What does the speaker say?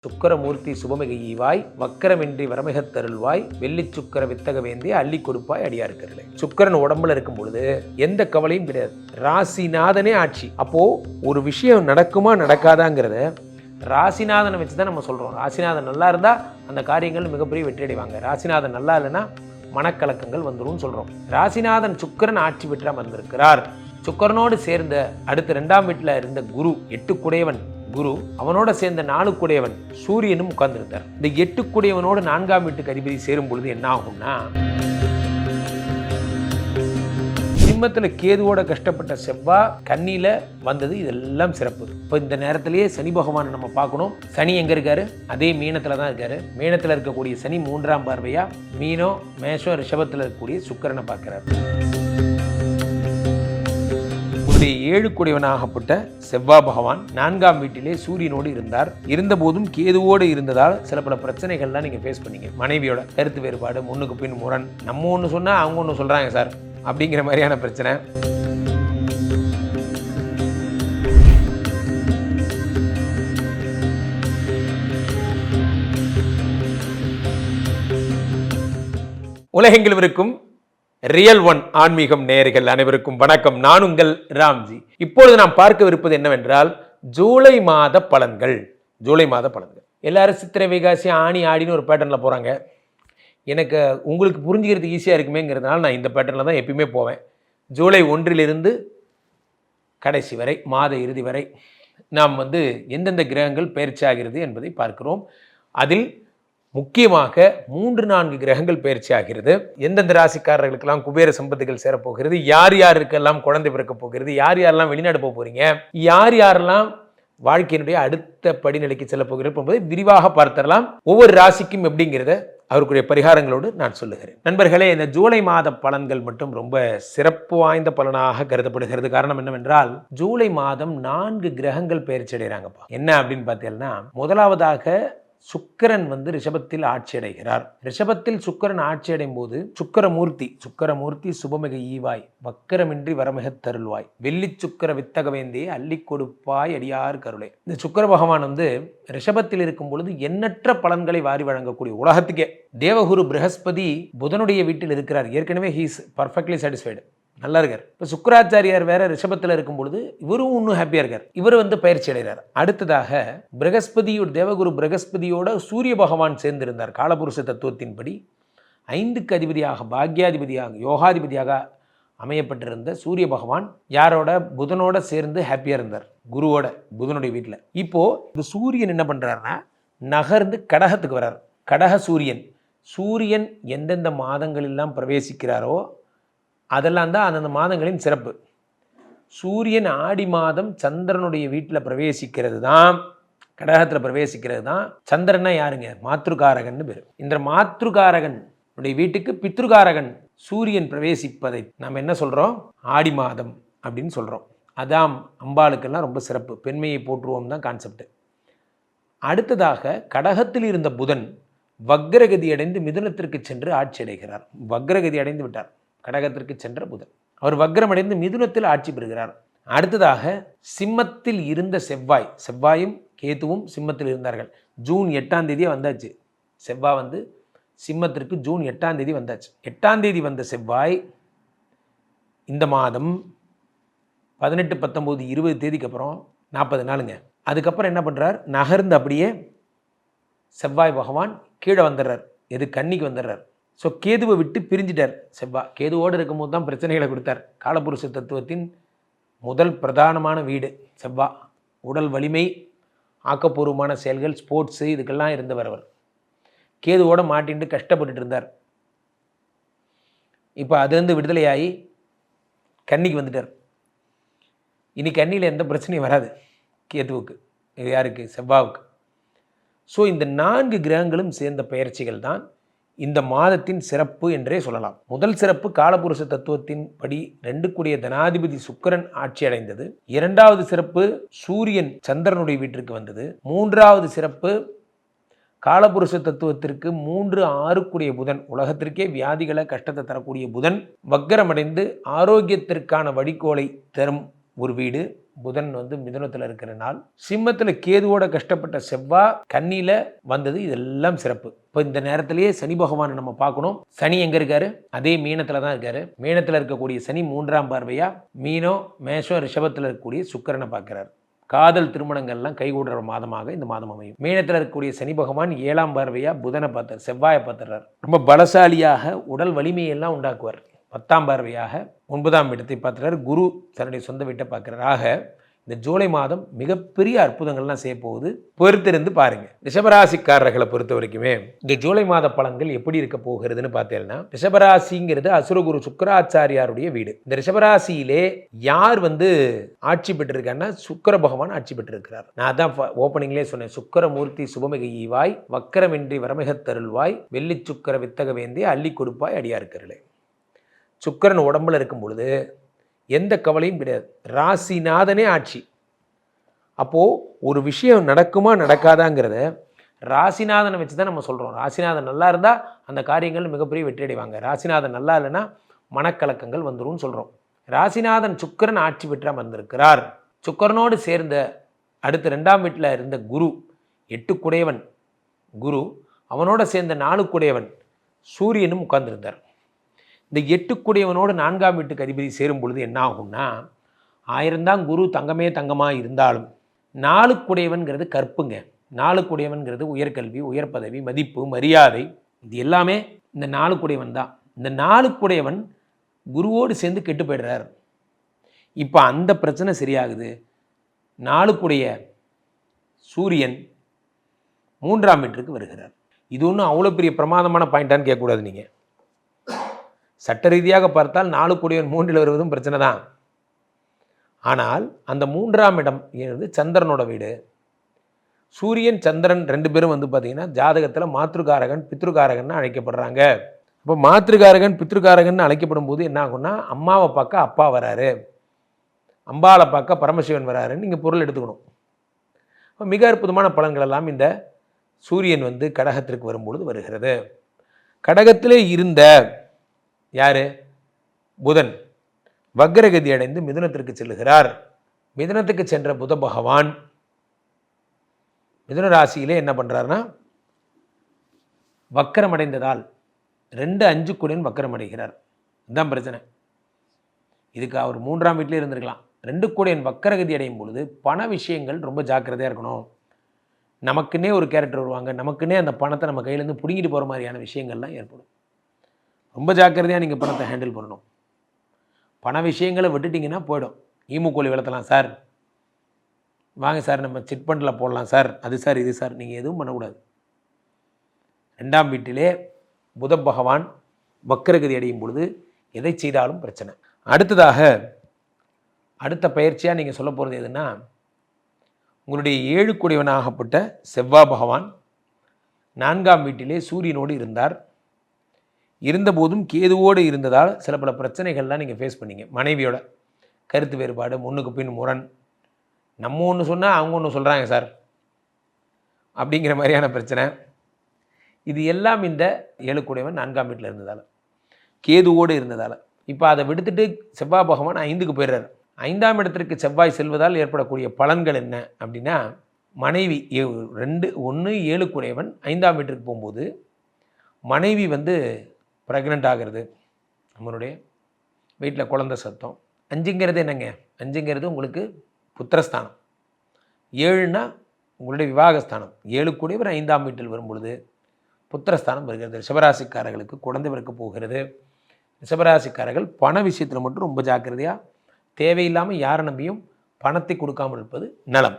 சுக்கரமூர்த்தி சுபமிகு ஈவாய் வக்கரமின்றி வரமிகத் தருள்வாய் வெள்ளி சுக்கர வித்தக வேந்தி அள்ளி கொடுப்பாய் அடியாருக்கர்களே. சுக்கரன் உடம்புல இருக்கும் பொழுது எந்த கவலையும் கிடையாது. ராசிநாதனே ஆட்சி. அப்போ ஒரு விஷயம் நடக்குமா நடக்காதாங்கிறத ராசிநாதனை வச்சு தான் நம்ம சொல்றோம். ராசிநாதன் நல்லா இருந்தா அந்த காரியங்கள் மிகப்பெரிய வெற்றி அடைவாங்க. ராசிநாதன் நல்லா இல்லைன்னா மனக்கலக்கங்கள் வந்துடும் சொல்றோம். ராசிநாதன் சுக்கரன் ஆட்சி பெற்ற வந்திருக்கிறார். சுக்கரனோடு சேர்ந்த அடுத்த 2ஆம் வீட்டில் இருந்த குரு 8 குடையவன் குரு, அவனோட சேர்ந்த 4 குடையவன் சூரியனும் உட்கார்ந்துருந்தார். இந்த 8 குடையவனோடு 4ஆம் வீட்டுக்கு அதிபதி சேரும் பொழுது என்ன ஆகும்னா, சிம்மத்துல கேதுவோட கஷ்டப்பட்ட செவ்வாய் கன்னியில வந்தது. இதெல்லாம் சிறப்பு. இப்போ இந்த நேரத்திலேயே சனி பகவானை நம்ம பார்க்கணும். சனி எங்க இருக்காரு? அதே மீனத்துல தான் இருக்காரு. மீனத்துல இருக்கக்கூடிய சனி 3ஆம் பார்வையா மீனம் மேஷம் ரிஷபத்துல இருக்கக்கூடிய சுக்கிரனை பார்க்கிறார். 7 குடையவனாகப்பட்ட செவ்வாய் பகவான் 4ஆம் வீட்டிலே சூரியனோடு இருந்தார். இருந்தபோதும் கேதுவோடு இருந்ததால் சில பல பிரச்சனைகள்லாம் நீங்க ஃபேஸ் பண்ணீங்க. மனைவியோட கருத்து வேறுபாடு, முன்னுக்கு பின் முரண், நம்ம ஒன்று சொன்னா அவங்க ஒன்று சொல்றாங்க சார் அப்படிங்கிற மாதிரியான பிரச்சனை. உலகெங்கிலும் இருக்கும் ரியல் ஒன் ஆன்மீகம் நேயர்கள் அனைவருக்கும் வணக்கம். நான் உங்கள் ராம்ஜி. இப்பொழுது நாம் பார்க்கவிருப்பது என்னவென்றால் ஜூலை மாத பலன்கள். ஜூலை மாத பலன்கள் எல்லாரும் சித்திரை வைகாசி ஆணி ஆடின்னு ஒரு பேட்டர்னில் போகிறாங்க. எனக்கு உங்களுக்கு புரிஞ்சுக்கிறதுக்கு ஈஸியாக இருக்குமேங்கிறதுனால நான் இந்த பேட்டர்னில் தான் எப்பயுமே போவேன். ஜூலை 1 கடைசி வரை, மாத இறுதி வரை நாம் எந்தெந்த கிரகங்கள் பயிற்சி ஆகிறது என்பதை பார்க்கிறோம். அதில் முக்கியமாக 3-4 கிரகங்கள் பயிற்சி ஆகிறது. எந்தெந்த ராசிக்காரர்களுக்கெல்லாம் குபேர சம்பத்துகள் சேரப்போகிறது, யார் யாருக்கெல்லாம் குழந்தை பிறக்க போகிறது, யார் யாரெல்லாம் வெளிநாடு போக போகிறீங்க, யார் யாரெல்லாம் வாழ்க்கையினுடைய அடுத்த படிநிலைக்கு செல்ல போகிறது என்பதை விரிவாக பார்த்தரலாம். ஒவ்வொரு ராசிக்கும் எப்படிங்கிறத அவருக்குரிய பரிகாரங்களோடு நான் சொல்லுகிறேன். நண்பர்களே, இந்த ஜூலை மாத பலன்கள் மட்டும் ரொம்ப சிறப்பு வாய்ந்த பலனாக கருதப்படுகிறது. காரணம் என்னவென்றால் ஜூலை மாதம் 4 கிரகங்கள் பயிற்சி அடைகிறாங்கப்பா. என்ன அப்படின்னு பார்த்தீங்கன்னா, முதலாவதாக சுக்கிரன் ரிஷபத்தில் ஆட்சி அடைகிறார். ரிஷபத்தில் சுக்கிரன் ஆட்சி அடையும் போது சுக்கரமூர்த்தி சுபமிகு ஈவாய் வக்கரமின்றி வரமிகத் தருள்வாய் வெள்ளி சுக்கர வித்தக வேந்தே அள்ளி கொடுப்பாய் அடியார் கருளே. இந்த சுக்கிர பகவான் ரிஷபத்தில் இருக்கும் பொழுது எண்ணற்ற பலன்களை வாரி வழங்கக்கூடிய உலகத்துக்கே. தேவகுரு ப்ரஹஸ்பதி புதனுடைய வீட்டில் இருக்கிறார். ஏற்கனவே ஹீ இஸ் பர்ஃபெக்ட்லி சாட்டிஸ்ஃபைடு, நல்லா இருக்கார். இப்போ சுக்கராச்சாரியார் வேற ரிஷபத்தில் இருக்கும் பொழுது இவரும் இன்னும் ஹாப்பியா இருக்கார். இவர் பயிற்சி அடைகிறார். அடுத்ததாக தேவகுரு ப்ரஹஸ்பதியோட சூரிய பகவான் சேர்ந்திருந்தார். காலபுருஷ தத்துவத்தின்படி 5க்கு அதிபதியாக, பாக்யாதிபதியாக, யோகாதிபதியாக அமையப்பட்டிருந்த சூரிய பகவான் யாரோட? புதனோட சேர்ந்து ஹாப்பியா இருந்தார். குருவோட, புதனுடைய வீட்டில். இப்போ இந்த சூரியன் என்ன பண்றாருன்னா நகர்ந்து கடகத்துக்கு வர்றார். கடக சூரியன் எந்தெந்த மாதங்களெல்லாம் பிரவேசிக்கிறாரோ அதெல்லாம் தான் அந்தந்த மாதங்களின் சிறப்பு. சூரியன் ஆடி மாதம் சந்திரனுடைய வீட்டில் பிரவேசிக்கிறது தான், கடகத்தில் பிரவேசிக்கிறது தான். சந்திரனா யாருங்க? மாத்ருகாரகன் பேர். இந்த மாத்ருகாரகன் வீட்டுக்கு பித்ருகாரகன் சூரியன் பிரவேசிப்பதை நாம் என்ன சொல்றோம்? ஆடி மாதம் அப்படின்னு சொல்றோம். அதாம் அம்பாளுக்கெல்லாம் ரொம்ப சிறப்பு. பெண்மையை போற்றுவோம் தான் கான்செப்ட். அடுத்ததாக கடகத்தில் இருந்த புதன் வக்ரகதி அடைந்து மிதுனத்திற்கு சென்று ஆட்சி அடைகிறார். வக்ரகதி அடைந்து விட்டார். கடகத்திற்கு சென்ற புதன் அவர் வக்ரமடைந்து மிதுனத்தில் ஆட்சி பெறுகிறார். அடுத்ததாக சிம்மத்தில் இருந்த செவ்வாயும் கேதுவும் சிம்மத்தில் இருந்தார்கள். ஜூன் 8ஆம் தேதியே வந்தாச்சு. செவ்வாய் சிம்மத்திற்கு ஜூன் 8ஆம் தேதி வந்தாச்சு. 8ஆம் தேதி வந்த செவ்வாய் இந்த மாதம் 18, 19, 20 தேதிக்கு அப்புறம் 40 நாளுங்க. அதுக்கப்புறம் என்ன பண்றார்? நகர்ந்து அப்படியே செவ்வாய் பகவான் கீழே வந்துடுறார். கன்னிக்கு வந்துடுறார். ஸோ கேதுவை விட்டு பிரிஞ்சிட்டார். செவ்வாய் கேதுவோடு இருக்கும்போது தான் பிரச்சனைகளை கொடுத்தார். காலபுருஷ தத்துவத்தின் முதல் பிரதானமான வீடு செவ்வாய். உடல் வலிமை, ஆக்கப்பூர்வமான செயல்கள், ஸ்போர்ட்ஸு, இதுக்கெல்லாம் இருந்தவர் அவர். கேதுவோடு மாட்டின்ட்டு கஷ்டப்பட்டுட்டு இருந்தார். இப்போ அதுலேருந்து விடுதலையாகி கன்னிக்கு வந்துட்டார். இனி கன்னியில் எந்த பிரச்சனையும் வராது கேதுவுக்கு. இது யாருக்கு? செவ்வாவுக்கு. ஸோ இந்த 4 கிரகங்களும் சேர்ந்த பயிற்சிகள் தான் இந்த மாதத்தின் சிறப்பு என்றே சொல்லலாம். முதல் சிறப்பு காலபுருஷ தத்துவத்தின் படி 2 கூடிய தனாதிபதி சுக்கிரன் ஆட்சி அடைந்தது. 2வது சிறப்பு சூரியன் சந்திரனுடைய வீட்டிற்கு வந்தது. 3வது சிறப்பு காலபுருஷ தத்துவத்திற்கு 3, 6 கூடிய புதன், உலகத்திற்கே வியாதிகளை கஷ்டத்தை தரக்கூடிய புதன் வக்ரமடைந்து ஆரோக்கியத்திற்கான வழிகோலை தரும் ஒரு வீடு. புதன் வந்து மிதுனத்தில் இருக்கிற நாள், சிம்மத்தில் கேதுவோட கஷ்டப்பட்ட செவ்வாய் கன்னியில் வந்தது, இதெல்லாம் சிறப்பு. இப்போ இந்த நேரத்திலேயே சனி பகவானை நம்ம பார்க்கணும். சனி எங்கே இருக்காரு? அதே மீனத்தில் தான் இருக்காரு. மீனத்தில் இருக்கக்கூடிய சனி 3ஆம் பார்வையா மீனம், மேஷம், ரிஷபத்தில் இருக்கக்கூடிய சுக்கிரனை பார்க்கிறார். காதல் திருமணங்கள்லாம் கைகூடுற மாதமாக இந்த மாதம் அமையும். மீனத்தில் இருக்கக்கூடிய சனி பகவான் 7ஆம் பார்வையா புதனை பார்த்தார், செவ்வாயை பார்த்துறார். ரொம்ப பலசாலியாக உடல் வலிமையெல்லாம் உண்டாக்குவார். 10ஆம் பார்வையாக 9ஆம் இடத்தை பார்த்துறாரு. குரு தன்னுடைய சொந்த வீட்டை பார்க்குறார். ஆக இந்த ஜூலை மாதம் மிகப்பெரிய அற்புதங்கள்லாம் செய்ய போகுது. பொறுத்திருந்து பாருங்க. ரிஷபராசிக்காரர்களை பொறுத்த வரைக்குமே இந்த ஜூலை மாத பலன்கள் எப்படி இருக்க போகிறதுன்னு பார்த்தீங்கன்னா, ரிஷபராசிங்கிறது அசுரகுரு சுக்கராச்சாரியாருடைய வீடு. இந்த ரிஷபராசியிலே யார் வந்து ஆட்சி பெற்றிருக்காருன்னா சுக்கிர பகவான் ஆட்சி பெற்றிருக்கிறார். நான் தான் ஓப்பனிங்லேயே சொன்னேன், சுக்கிரமூர்த்தி சுபமிகைவாய் வக்கரமின்றி வரமிகத்தருள்வாய் வெள்ளி சுக்கர வித்தக வேந்தி அள்ளி கொடுப்பாய் அடியாருக்கருளே. சுக்கிரன் உடம்புல இருக்கும் பொழுது எந்த கவலையும் கிடையாது. ராசிநாதனே ஆட்சி. அப்போது ஒரு விஷயம் நடக்குமா நடக்காதாங்கிறத ராசிநாதனை வச்சு தான் நம்ம சொல்கிறோம். ராசிநாதன் நல்லா இருந்தால் அந்த காரியங்கள் மிகப்பெரிய வெற்றி அடைவாங்க. ராசிநாதன் நல்லா இல்லைன்னா மனக்கலக்கங்கள் வந்துடும் சொல்கிறோம். ராசிநாதன் சுக்கிரன் ஆட்சி பெற்றால் வந்திருக்கிறார். சுக்கிரனோடு சேர்ந்த அடுத்த 2ஆம் வீட்டில் இருந்த குரு 8 குரு, அவனோட சேர்ந்த 4 சூரியனும் உட்கார்ந்துருந்தார். இந்த 8 4ஆம் வீட்டுக்கு அதிபதி சேரும் பொழுது என்ன ஆகும்னா, 1000 தான் குரு தங்கமே தங்கமாக இருந்தாலும் 4 கற்புங்க. 4 உயர்கல்வி, உயர் பதவி, மதிப்பு, மரியாதை, இது எல்லாமே இந்த 4 தான். இந்த 4 குருவோடு சேர்ந்து கெட்டு போயிடுறார். இப்போ அந்த பிரச்சனை சரியாகுது. 4 சூரியன் 3ஆம் வீட்டுக்கு வருகிறார். இது ஒன்றும் அவ்வளோ பெரிய பிரமாதமான பாயிண்டான்னு கேட்கக்கூடாது. நீங்கள் சட்ட ரீதியாக பார்த்தால் 4 3இல் வருவதும் பிரச்சனை தான். ஆனால் அந்த 3ஆம் இடம் என்பது சந்திரனோட வீடு. சூரியன் சந்திரன் 2 பேரும் வந்து பார்த்தீங்கன்னா ஜாதகத்தில் மாத்ருகாரகன் பித்ருகாரகன் அழைக்கப்படுறாங்க. அப்போ மாத்ருகாரகன் பித்ருகாரகன் அழைக்கப்படும் போது என்ன ஆகும்னா, அம்மாவை பார்க்க அப்பா வராரு, அம்பாவை பார்க்க பரமசிவன் வராருன்னு நீங்கள் பொருள் எடுத்துக்கணும். இப்போ மிக அற்புதமான பலன்கள் எல்லாம் இந்த சூரியன் வந்து கடகத்திற்கு வரும்பொழுது வருகிறது. கடகத்திலே இருந்த யார்? புதன் வக்ரகதி அடைந்து மிதுனத்திற்கு செல்லுகிறார். மிதுனத்துக்கு சென்ற புத பகவான் மிதுன ராசியிலே என்ன பண்ணுறாருன்னா, வக்கரமடைந்ததால் 2 வக்கரம் அடைகிறார். இதுதான் பிரச்சனை. இதுக்கு அவர் 3ஆம் வீட்டிலே இருந்திருக்கலாம். 2 வக்கரகதி அடையும் பொழுது பண விஷயங்கள் ரொம்ப ஜாக்கிரதையாக இருக்கணும். நமக்குன்னே ஒரு கேரக்டர் வருவாங்க, நமக்குன்னே அந்த பணத்தை நம்ம கையிலேருந்து பிடுங்கிட்டு போகிற மாதிரியான விஷயங்கள்லாம் ஏற்படும். ரொம்ப ஜாக்கிரதையாக நீங்கள் பணத்தை ஹேண்டில் பண்ணணும். பண விஷயங்களை விட்டுட்டிங்கன்னா போய்டும். ஈமுக்கோழி வளர்த்தலாம் சார், வாங்க சார் நம்ம சிட் ஃபண்டில் போடலாம் சார், அது சார் இது சார், நீங்கள் எதுவும் பண்ணக்கூடாது. 2ஆம் வீட்டிலே புத பகவான் வக்கரகதி அடையும் பொழுது எதை செய்தாலும் பிரச்சனை. அடுத்ததாக அடுத்த பயிற்சியாக நீங்கள் சொல்ல போகிறது எதுன்னா, உங்களுடைய 7 செவ்வாய் பகவான் 4ஆம் வீட்டிலே சூரியனோடு இருந்தார். இருந்தபோதும் கேதுவோடு இருந்ததால் சில பல பிரச்சனைகள்லாம் நீங்கள் ஃபேஸ் பண்ணீங்க. மனைவியோட கருத்து வேறுபாடு, முன்னுக்கு பின் முரண், நம்ம ஒன்று சொன்னால் அவங்க ஒன்று சொல்கிறாங்க சார் அப்படிங்கிற மாதிரியான பிரச்சனை. இது எல்லாம் இந்த 7 4ஆம் வீட்டில் இருந்ததால், கேதுவோடு இருந்ததால். இப்போ அதை விடுத்துட்டு செவ்வாய் பகவான் 5க்கு போயிடுறாரு. 5ஆம் இடத்திற்கு செவ்வாய் செல்வதால் ஏற்படக்கூடிய பலன்கள் என்ன அப்படின்னா, மனைவி 1 7 5ஆம் வீட்டிற்கு போகும்போது மனைவி வந்து ப்ரெக்னென்ட் ஆகிறது, நம்மளுடைய வீட்டில் குழந்தை சத்தம். 5ங்கிறது என்னங்க? 5ங்கிறது உங்களுக்கு புத்திரஸ்தானம். 7னா உங்களுடைய விவாகஸ்தானம். 7 5ஆம் வீட்டில் வரும் பொழுது புத்திரஸ்தானம் வருகிறது. ரிஷபராசிக்காரர்களுக்கு குழந்தை பிறக்க போகிறது. ரிஷபராசிக்காரர்கள் பண விஷயத்தில் மட்டும் ரொம்ப ஜாக்கிரதையாக, தேவையில்லாமல் யாரை நம்பியும் பணத்தை கொடுக்காமல் இருப்பது நலம்.